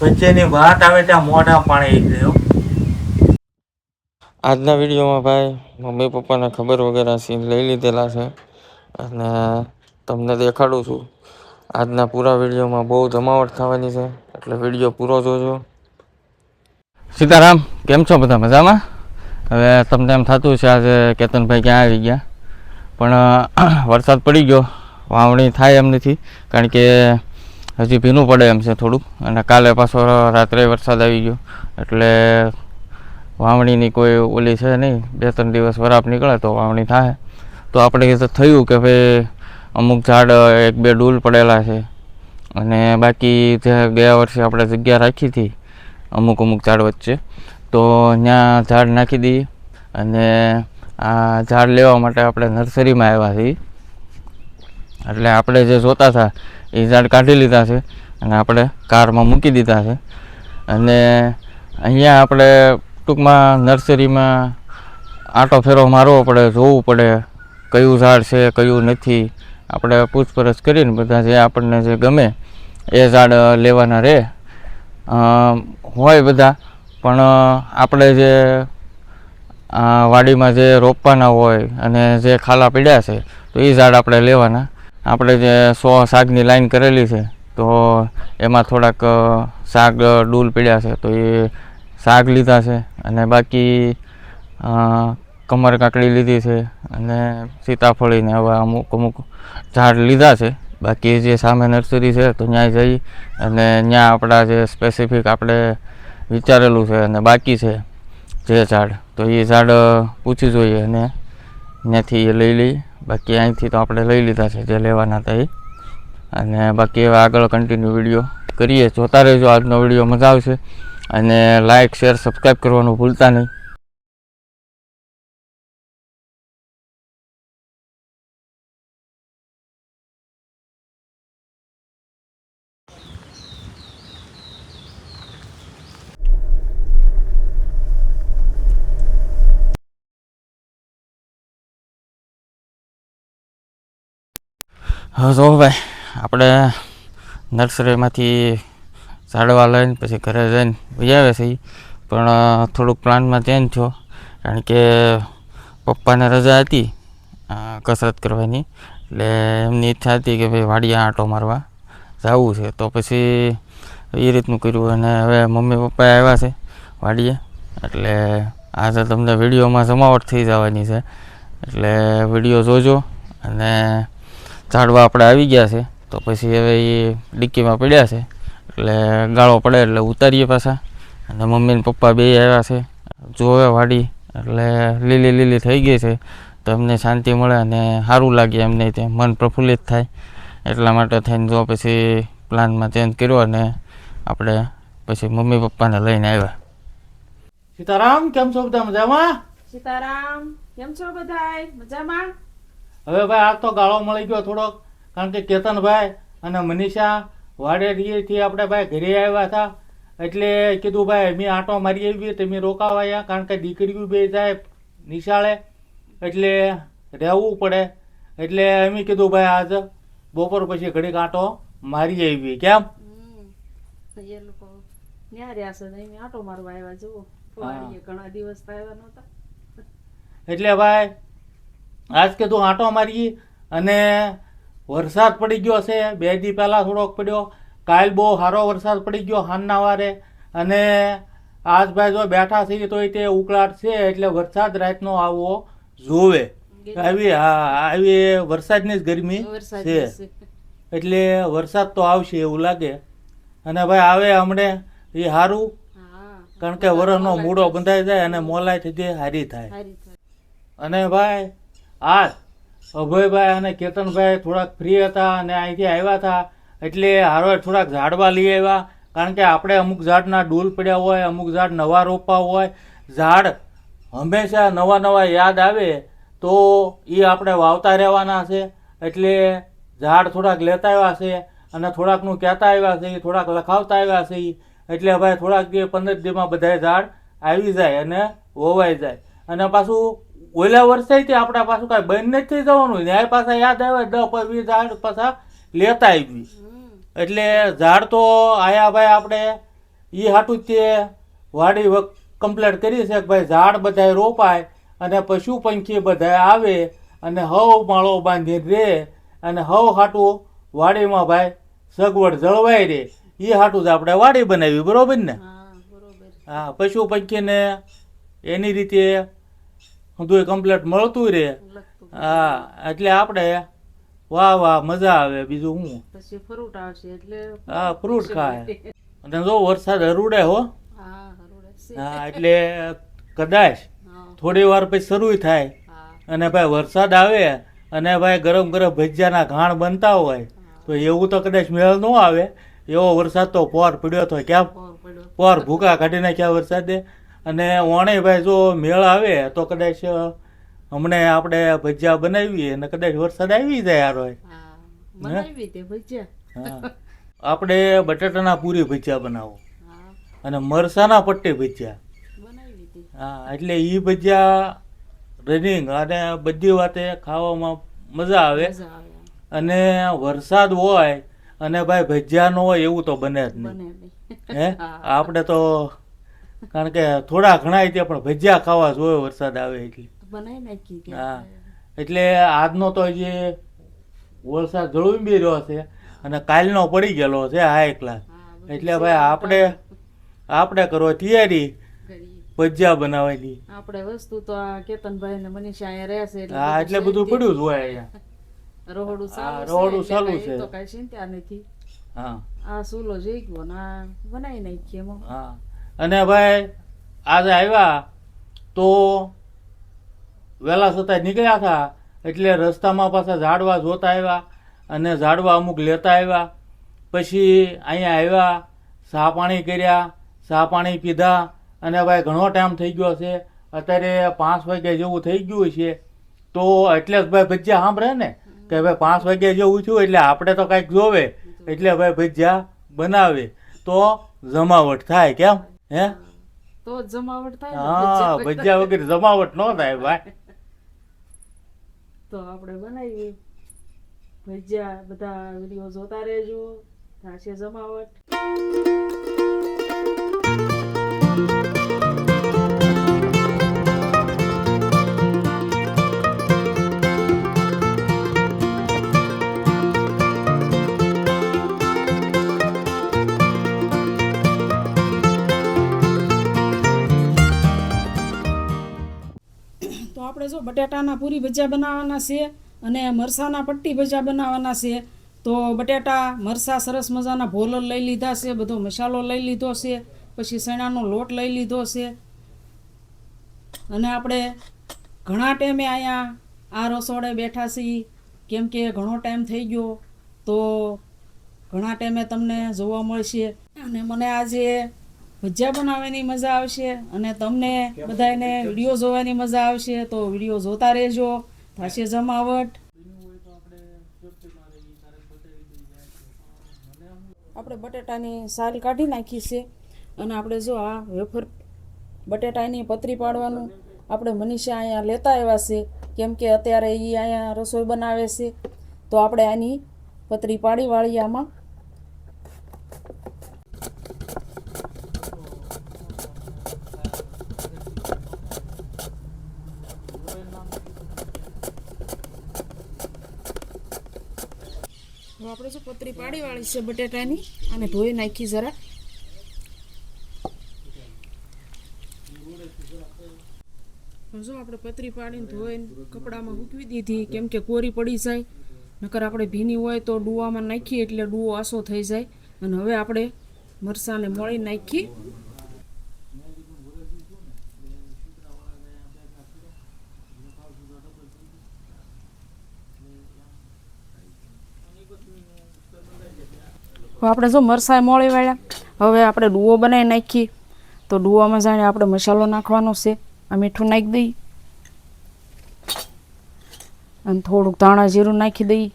વચ્ચેની વાત આવે ત્યાં મોઢા પાણી આવી ગયો. આજના વિડીયોમાં ભાઈ મમ્મી પપ્પાને ખબર વગેરે સીન લઈ લીધેલા છે અને તમને દેખાડું છું. આજના પૂરા વિડીયોમાં બહુ જમાવટ થવાની છે એટલે વિડીયો પૂરો જોજો. સીતારામ, કેમ છો બધા? મજામાં? હવે તમને એમ થતું છે આજે કેતનભાઈ ક્યાં આવી ગયા, પણ વરસાદ પડી ગયો, વાવણી થાય એમ નથી, કારણ કે હજી ભીનું પડે એમ છે થોડુંક, અને કાલે પાછો રાત્રે વરસાદ આવી ગયો એટલે વાવણીની કોઈ ઓલી છે નહીં. 2-3 દિવસ વરાપ નીકળે તો વાવણી થાય. તો આપણે તો થયું કે ભાઈ અમુક ઝાડ 1-2 ડૂલ પડેલા છે અને બાકી જે ગયા વર્ષે આપણે જગ્યા રાખી હતી અમુક ઝાડ વચ્ચે, તો ત્યાં ઝાડ નાખી દઈએ અને આ ઝાડ લેવા માટે આપણે નર્સરીમાં આવ્યા છીએ. એટલે આપણે જે જોતા હતા એ ઝાડ કાઢી લીધા છે અને આપણે કારમાં મૂકી દીધા છે. અને અહીંયા આપણે ટૂંકમાં નર્સરીમાં આંટો ફેરો મારવો પડે, જોવું પડે કયું ઝાડ છે કયું નથી. આપણે પૂછપરછ કરીને બધા જે આપણને જે ગમે એ ઝાડ લેવાના રહે હોય બધા, પણ આપણે જે વાડીમાં જે રોપવાના હોય અને જે ખાલા પડ્યા છે તો એ ઝાડ આપણે લેવાના. આપણે જે 100 શાકની લાઈન કરેલી છે તો એમાં થોડાક શાક ડૂલ પડ્યા છે તો એ શાક લીધા છે, અને બાકી કમર કાકડી લીધી છે અને સીતાફળીને હવે અમુક ઝાડ લીધા છે. બાકી જે સામે નર્સરી છે તો ત્યાં જઈ અને ત્યાં આપણા જે સ્પેસિફિક આપણે વિચારેલું છે અને બાકી છે જે ઝાડ, તો એ ઝાડ પૂછી જોઈએ અને ત્યાંથી એ લઈ લઈએ. બાકી અહીંથી તો આપણે લઈ લીધા છે જે લેવાના હતા એ. અને બાકી હવે આગળ કન્ટિન્યુ વિડીયો કરીએ, જોતા રહેજો. આજનો વિડીયો મજા આવશે અને લાઇક, શેર, સબસ્ક્રાઈબ કરવાનું ભૂલતા નહીં. હા જો ભાઈ, આપણે નર્સરીમાંથી ઝાડવા લઈને પછી ઘરે જઈને વહી આવે છે, પણ થોડુંક પ્લાનમાં ચેન્જ થયો, કારણ કે પપ્પાને રજા હતી કસરત કરવાની, એટલે એમની ઈચ્છા હતી કે ભાઈ વાડીએ આંટો મારવા જવું છે. તો પછી એ રીતનું કર્યું અને હવે મમ્મી પપ્પાએ આવ્યા છે વાડીએ, એટલે આજે તમને વિડીયોમાં જમાવટ થઈ જવાની છે, એટલે વિડીયો જોજો. અને ઝાડવા આપણે આવી ગયા છે તો પછી હવે એ ડિક્કીમાં પડ્યા છે એટલે ગાળો પડે એટલે ઉતારીએ પાછા. અને મમ્મી ને પપ્પા બે આવ્યા છે, જોવે વાડી એટલે લીલી લીલી થઈ ગઈ છે તો એમને શાંતિ મળે અને સારું લાગે, એમને ત્યાં મન પ્રફુલ્લિત થાય. એટલા માટે થઈને જો પછી પ્લાનમાં ચેન્જ કર્યો અને આપણે પછી મમ્મી પપ્પાને લઈને આવ્યા. સીતારામ, કેમ છો બધા? મજામાં? સીતારામ, કેમ છો બધાય? મજામાં? હવે ભાઈ આજ તો ગાળો મળી ગયો થોડોક, કારણ કે કેતનભાઈ અને મનીષા વાડેથી આપણે ભાઈ ઘરે આવ્યા હતા, એટલે કીધું ભાઈ અમે આંટો મારી આવી, તમે રોકાવાયા, કારણ કે દીકરીઓ બે જાય નિશાળે એટલે રહેવું પડે. એટલે અમે કીધું ભાઈ આજ બપોર પછી ઘડીક આંટો મારી આવી. કેમ એ લોકો ન્યા રહ્યા છે, અમે આંટો મારવા આવ્યા. જુઓ વાડીએ ઘણા દિવસ આવ્યા નહોતા, એટલે ભાઈ આજ કીધું આંટો મારી. અને વરસાદ પડી ગયો છે, 2 દી પહેલાં થોડોક પડ્યો, કાલ બહુ સારો વરસાદ પડી ગયો સાંજના વારે. અને આજ ભાઈ જો બેઠા છીએ તો તે ઉકળાટ છે, એટલે વરસાદ રાતનો આવવો જોવે. આવી વરસાદની જ ગરમી છે, એટલે વરસાદ તો આવશે એવું લાગે. અને ભાઈ આવે હમણે એ સારું, કારણ કે વરસનો મૂડો બંધાઈ જાય અને મોલાઈ થઈ હારી થાય. અને ભાઈ આજ અભયભાઈ અને કેતનભાઈ થોડાક ફ્રી હતા અને અહીંથી આવ્યા હતા, એટલે હારો થોડાક ઝાડવા લઈ આવ્યા. કારણ કે આપણે અમુક ઝાડના ડૂલ પડ્યા હોય, અમુક ઝાડ નવા રોપવા હોય. ઝાડ હંમેશા નવા યાદ આવે તો એ આપણે વાવતા રહેવાના છે, એટલે ઝાડ થોડાક લેતા આવ્યા છે અને થોડાકનું કહેતા આવ્યા છે, થોડાક લખાવતા આવ્યા છે. એટલે ભાઈ થોડાક 15 દીમાં બધા ઝાડ આવી જાય અને વવાઈ જાય. અને પાછું ઓલા વર્ષે આપણા પાછું કાંઈ બંધ નથી થઈ જવાનું, ન્યાય પાછા યાદ આવે 10-20 ઝાડ પાછા લેતા આવી. એટલે ઝાડ તો આયા ભાઈ આપણે એ હાટું તે વાડી કમ્પ્લીટ કરી છે કે ભાઈ ઝાડ બધાય રોપાય અને પશુ પંખી બધાય આવે અને હવ માળો બાંધી રહે અને હવ હાટું વાડીમાં ભાઈ સગવડ જળવાઈ રહે એ હાટું જ આપણે વાડી બનાવી, બરોબર ને? હા બરોબર. હા, પશુ પંખીને એની રીતે બધું કમ્પ્લીટ મળતું રહે. લખતું હા, એટલે આપણે વાહ મજા આવે. બીજું શું? પછી ફ્રૂટ આવશે એટલે હા, ફ્રૂટ ખાય. અને જો વરસાદ હરુડે હો. હા હરોળે છે. હા, એટલે કદાચ હા થોડી વાર પછી શરૂ થાય હા અને ભાઈ વરસાદ આવે અને ભાઈ ગરમ ગરમ ભજીયાના ઘાણ બનતા હોય તો એવું તો કદાચ મેળ ન આવે. એવો વરસાદ તો પોર પડ્યો તો કેમ પોર પડ્યો. પોર ભૂકા કાઢી નાખ્યા વરસાદે. અને ઓણે ભાઈ જો મેળ આવે તો કદાચ હમણે આપણે ભજીયા બનાવીએ અને કદાચ વરસાદ આવી જાય યાર હોય. હા બનાવી તે ભજીયા. હા, આપણે બટાટાના પૂરી ભજીયા બનાવો હા અને મરસાના પટ્ટી ભજીયા. બનાવી તે. હા, એટલે એ ભજીયા રનિંગ અને બધી વાતે ખાવામાં મજા આવે. મજા આવે. અને વરસાદ હોય અને ભાઈ ભજીયા ન હોય એવું તો બને જ બને નહીં. નહીં. હે હા. આપણે તો કારણ કે થોડા ઘણા તે પણ ભજીયા ખાવા જોઈએ વરસાદ આવે એટલે. બનાવી નાખી કે હા, એટલે આજનો તો જે વરસાદ જળવી બી રહ્યો છે અને કાલનો પડી ગયેલો છે હાઈ ક્લાસ. હા, બધું એટલે ભાઈ આપણે કરો તૈયારી કરીએ. ભજીયા બનાવવાની. આપણે વસ્તુ તો આ કેતનભાઈ ને મનીષા અહીંયા રહે છે હા, એટલે બધું પડ્યું જ હોય અહીંયા. રોહડું હા, ચાલુ રોહડું છે ચાલુ એટલે છે. કાંઈ તો કાંઈ ચિંતા નથી. હા આ સૂલો જોઈ ગયો ને આ બનાવી નાખીએ એમાં. હા, અને ભાઈ આજે આવ્યા તો વહેલા છતાં નીકળ્યા હતા એટલે રસ્તામાં પાછા ઝાડવા જોતા આવ્યા અને ઝાડવા અમુક લેતા આવ્યા. પછી અહીંયા આવ્યા, ચા પાણી કર્યા, ચા પાણી પીધા અને ભાઈ ઘણો ટાઈમ થઈ ગયો છે. અત્યારે 5 વાગ્યા જેવું થઈ ગયું છે. તો એટલે જ ભાઈ ભજીયા સાંભળે ને કે ભાઈ 5 વાગ્યા જેવું થયું એટલે આપણે તો કાંઈક જોવે એટલે ભાઈ ભજીયા બનાવે તો જમાવટ થાય. કેમ હે? તો જ જમાવટ થાય ને. હા, ભજીયા વગર જમાવટ ન થાય ભાઈ. તો આપણે બનાવીએ ભજીયા. બધા વિડીયો જોતા રહેજો. થશે જમાવટ. તો આપણે જો બટાટાના પૂરી ભજીયા બનાવવાના છે અને મરસાના પટ્ટી ભજીયા બનાવવાના છે. તો બટાટા મરસા સરસ મજાના ભોલર લઈ લીધા છે, બધો મસાલો લઈ લીધો છે, પછી ચણાનો લોટ લઈ લીધો છે. અને આપણે ઘણા ટાઈમે અહીંયા આ રસોડે બેઠા છીએ કેમ કે ઘણો ટાઈમ થઈ ગયો તો ઘણા ટાઈમે તમને જોવા મળશે. અને મને આજે ભજીયા બનાવવાની મજા આવશે અને તમને બધાને વિડીયો જોવાની મજા આવશે. તો વિડીયો જોતા રહેજો. થશે જમાવટ. આપણે બટેટાની સાલ કાઢી નાખી છે અને આપણે જો આ વેફર બટેટાની પતરી પાડવાનું આપણે મનીષા અહીંયા લેતા આવ્યા છે કેમ કે અત્યારે એ અહીંયા રસોઈ બનાવે છે. તો આપણે આની પતરી પાડી વાળી આમાં. આપણે જો પતરી પાડી વાળી છે બટેટાની અને ધોઈ નાખી જરા. જો આપણે પતરી પાડીને ધોઈને કપડામાં મૂકવી દીધી કેમ કે કોરી પડી જાય. નકર આપણે ભીની હોય તો ડુવામાં નાખીએ એટલે ડુવો આસો થઈ જાય. અને હવે આપણે મરસાને મળી નાખી. આપણે જો મરસાં મોળી વાળ્યા. હવે આપણે ડુવો બનાવી નાખીએ. તો ડુવામાં જાણે આપણે મસાલો નાખવાનો છે. આ મીઠું નાખી દઈએ અને થોડુંક ધાણા જીરું નાખી દઈએ,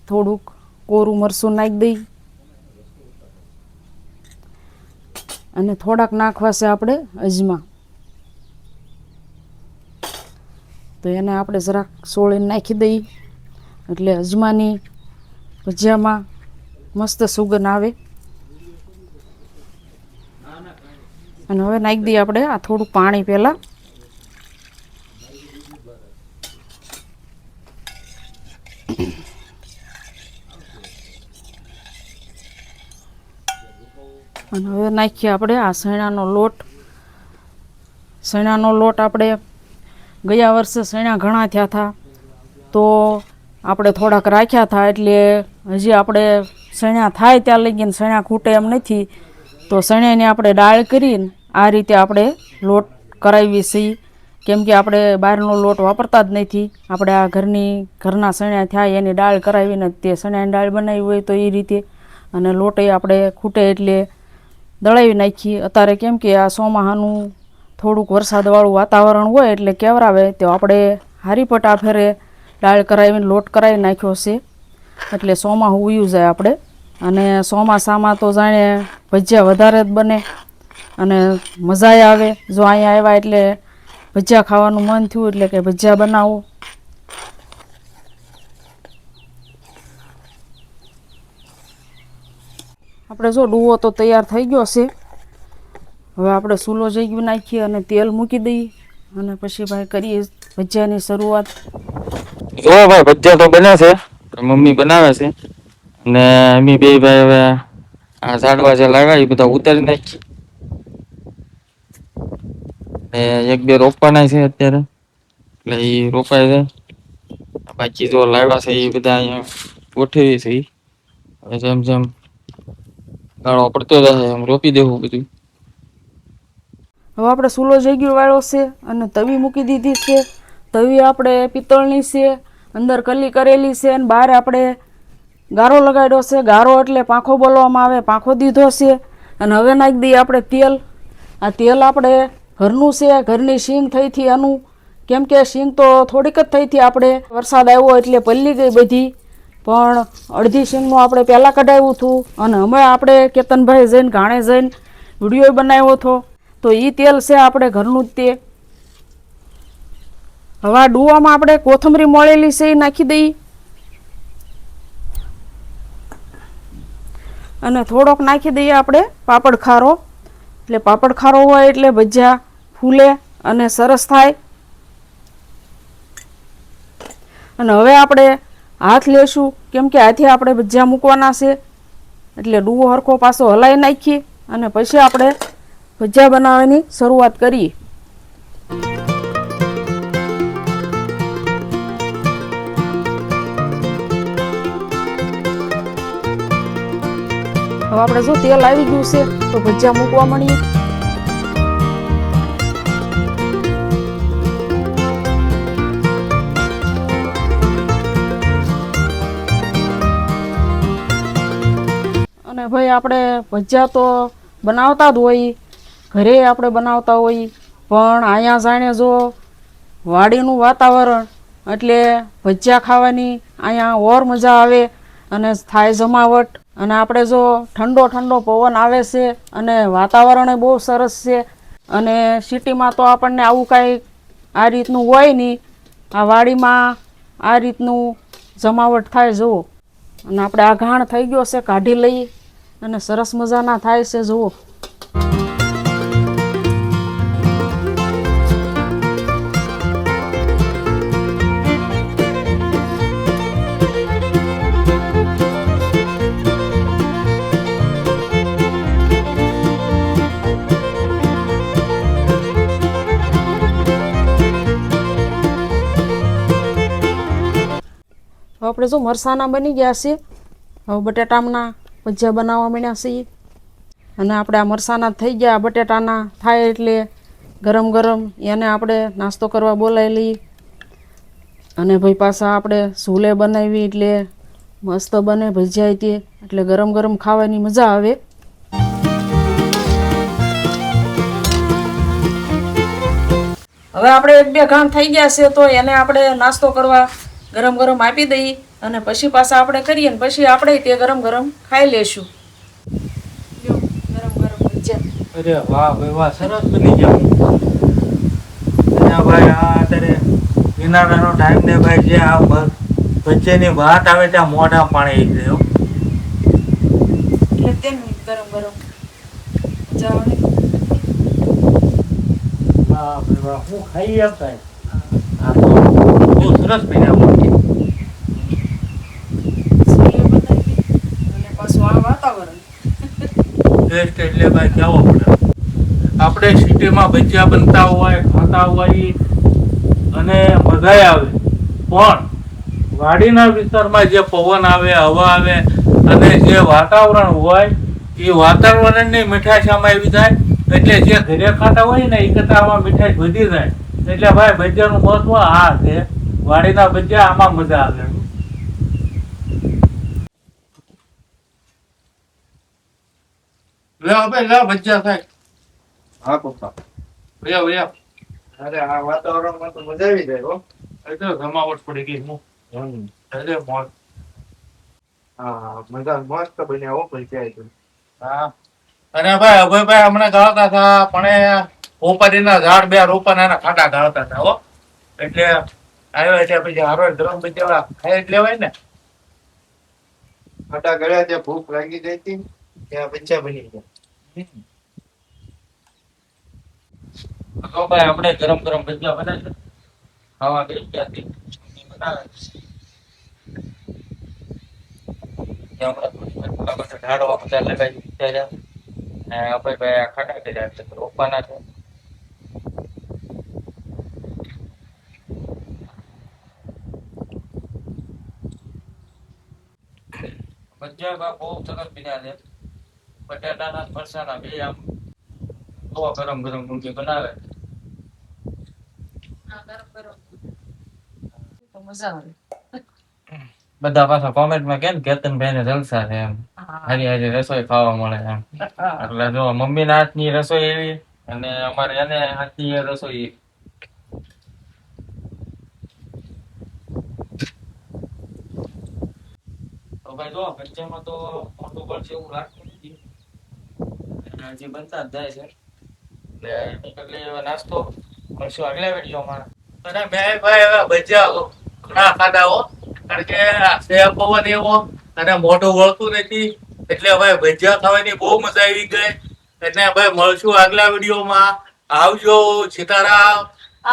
થોડુંક કોરું મરચું નાખી દઈએ અને થોડાક નાખવા છે આપણે અજમા. તો એને આપણે જરાક સોળીને નાખી દઈએ એટલે અજમાની ભજીયામાં મસ્ત સુગંધ આવે. અને હવે નાખી દઈએ આપણે આ થોડું પાણી પહેલાં. અને હવે નાખીએ આપણે આ સૈણાનો લોટ. સૈણાનો લોટ આપણે ગયા વર્ષે સૈણા ઘણા થયા હતા તો આપણે થોડાક રાખ્યા હતા, એટલે હજી આપણે સૈણા થાય ત્યાં લગીને સૈણા ખૂટે એમ નથી. તો સૈણાની આપણે દાળ કરીને આ રીતે આપણે લોટ કરાવીએ છીએ, કેમ કે આપણે બહારનો લોટ વાપરતા જ નથી. આપણે આ ઘરના સૈણા થાય એની દાળ કરાવીને તે સૈણાની દાળ બનાવી હોય તો એ રીતે. અને લોટ એ આપણે ખૂટે એટલે દળાવી નાખીએ. અત્યારે કેમ કે આ ચોમાસાનું થોડુંક વરસાદવાળું વાતાવરણ હોય એટલે કેવરાવે તો આપણે હારીપટ આ ફેરે દાળ કરાવીને લોટ કરાવી નાખ્યો છે, એટલે ચોમાસું ઉયું જાય આપણે. અને ચોમાસામાં તો જાણે ભજીયા વધારે જ બને અને મજા આવે. જો અહીંયા આવ્યા એટલે ભજીયા ખાવાનું મન થયું એટલે કે ભજીયા બનાવો. આપણે જો ડૂવો તો તૈયાર થઈ ગયો છે. હવે આપણે સૂલો જઈ નાખીએ અને તેલ મૂકી દઈએ અને પછી ભાઈ કરીએ ભજીયાની શરૂઆત. જો ભાઈ ભજીયા તો બને છે, મમ્મી બનાવે છે. અને અમે બે ભાઈ હવે આ ઝાડવા જે લાવ્યા એ બધા ઉતારી નાખી. ને એક બે રોપવાના છે અત્યારે, એટલે એ રોપાય છે. બાકી જો લાવ્યા છે એ બધા અહીંયા ગોઠવી છે. હવે જેમ જેમ ગાળો પડતો જશે એમ રોપી દેવું બધું. હવે આપણે સૂલો જગ્યો વાળો છે અને તવી મૂકી દીધી છે. તવી આપણે પિત્તળની છે, અંદર કલી કરેલી છે અને બહાર આપણે ગારો લગાડ્યો છે. ગારો એટલે પાંખો બોલવામાં આવે, પાંખો દીધો છે. અને હવે નાખી દઈએ આપણે તેલ. આ તેલ આપણે ઘરનું છે, ઘરની શીંગ થઈ હતી આનું, કેમ કે શીંગ તો થોડીક જ થઈ હતી. આપણે વરસાદ આવ્યો એટલે પલ્લી ગઈ બધી, પણ અડધી શીંગનું આપણે પહેલાં કઢાવ્યું હતું. અને અમે આપણે કેતનભાઈ જઈને ઘાણે જઈને વિડીયો બનાવ્યો હતો, તો એ તેલ છે આપણે ઘરનું જ તે. હવે આ ડૂવામાં આપણે કોથમરી મોળેલી છે એ નાખી દઈએ અને થોડોક નાખી દઈએ આપણે પાપડ ખારો. એટલે પાપડ ખારો હોય એટલે ભજીયા ફૂલે અને સરસ થાય. અને હવે આપણે હાથ લેશું, કેમ કે હાથે આપણે ભજીયા મૂકવાના છે, એટલે ડૂવો હરખો પાછો હલાવી નાખીએ અને પછી આપણે ભજીયા બનાવવાની શરૂઆત કરીએ. હવે આપણે જો તેલ આવી ગયું છે તો ભજીયા મૂકવા મળીએ. અને ભાઈ આપણે ભજીયા તો બનાવતા જ હોય, ઘરે આપણે બનાવતા હોય, પણ અહીંયા જાણે જો વાડીનું વાતાવરણ એટલે ભજીયા ખાવાની અહીંયા ઓર મજા આવે અને થાય જમાવટ. અને આપણે જો ઠંડો ઠંડો પવન આવે છે અને વાતાવરણ બહુ સરસ છે. અને સિટીમાં તો આપણને આવું કાંઈ આ રીતનું હોય નહીં, આ વાડીમાં આ રીતનું જમાવટ થાય જુઓ. અને આપણે આ ઘાણ થઈ ગયો છે, કાઢી લઈએ અને સરસ મજાના થાય છે જુઓ. આપણે જો મરસાના બની ગયા છે. હવે બટેટાના ભજીયા બનાવવા માંડ્યા છીએ. અને આપણે આ મરસાના થઈ ગયા, બટેટાના થાય એટલે ગરમ ગરમ એને આપણે નાસ્તો કરવા બોલાવી લઈએ. અને ભાઈ પાછા આપણે સૂલે બનાવી એટલે મસ્ત બને ભજીયા તે, એટલે ગરમ ગરમ ખાવાની મજા આવે. હવે આપણે એક બે ઘાણ થઈ ગયા છે તો એને આપણે નાસ્તો કરવા ગરમ ગરમ આપી દઈએ અને પછી પાછા આપણે કરીએ ને પછી આપણે તે ગરમ ગરમ ખાઈ લેશું. જો ગરમ ગરમ ભજીયા. અરે વાહ ભાઈ વાહ, સરસ બની ગયા. અને ભાઈ આ અત્યારે ઉનાળાનો ટાઈમ ને ભાઈ જે આ ભજીયાની વાત આવે ત્યાં મોઢા પાણી આવી જાય. તેમ ગરમ ગરમ મજા આવે. વાહ ભાઈ વાહ, હું ખાઈ આપતા આ તો બહુ સરસ બન્યા. સીએ બનાવી અને પાછું આ વાતાવરણ. ટેસ્ટ એટલે ભાઈ કેવો પડે. આપણે સિટીમાં ભજીયા બનતા હોય ખાતા હોય અને મજા આવે, પણ વાડીના વિસ્તારમાં જે પવન આવે, હવા આવે અને જે વાતાવરણ હોય એ વાતાવરણની મીઠાશ આમાં આવી જાય. એટલે જે ઘરે ખાતા હોય ને એ કરતા આમાં મીઠાશ વધી જાય. એટલે ભાઈ ભજીયાનું મહત્વ આ છે, વાડીના ભજીયા આમાં મજા આવે. લે ભાઈ લે ભજીયા થાય. હા પપ્પા. ભૈયા ભૈયા અરે આ વાતાવરણમાં તો મજા આવી જાય હો. એટલે જમાવટ પડી ગઈ હું એટલે મોજ. હા મજા મસ્ત બન્યા હો ભજીયા. હા અને ભાઈ અભયભાઈ હમણાં ગાળતા હતા પણ એ ઓપારીના ઝાડ બે રોપાના એના ખાટા ગાળતા હતા હો. એટલે આવ્યો એટલે પછી હારો ગરમ ભજીયા ખાઈ જ લેવાય ને. ખાટા ગળ્યા ત્યાં ભૂખ લાગી ગઈ હતી ત્યાં ભજીયા બની ગયા. તો ભાઈ આપણે ગરમ ગરમ ભજીયા બનાવીએ. ખાવા ગઈ ત્યાંથી બનાવે. ઝાડવા બધા લગાવી દીધા છે. ને અભયભાઈ આ ખાટા કર્યા છે રોપાના છે. ભજીયા બહુ સરસ બન્યા છે. બટાટાના ફરસાના બે આમ તો ગરમ ગરમ ડુંગળી બનાવે. હા ગરમ ગરમ તો મજા આવે. બધા પાછા કોમેન્ટમાં કે કેતનભાઈ ને જલસા છે એમ, હારી હારી રસોઈ ખાવા મળે એમ. એટલે જો મમ્મી ના હાથની રસોઈ એવી અને અમારે એને હાથની રસોઈ. તો ભાઈ જો ભજીયામાં તો મોટું પડશે એવું લાગતું નથી. હજી બનતા જ જાય છે. એટલે હવે નાસ્તો મળશું આગલા વિડીયોમાં. અને મેં ભાઈ હવે ભજીયા ઘણા ખાધા હો, કારણ કે સેવ પવન એવો અને મોઢું વળતું નથી. એટલે ભાઈ ભજીયા ખાવાની બહુ મજા આવી ગઈ. એટલે ભાઈ મળશું આગલા વિડીયોમાં. આવજો, સીતારામ.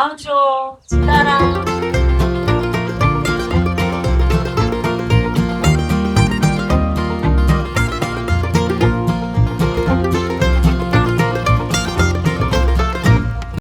આવજો સીતારામ.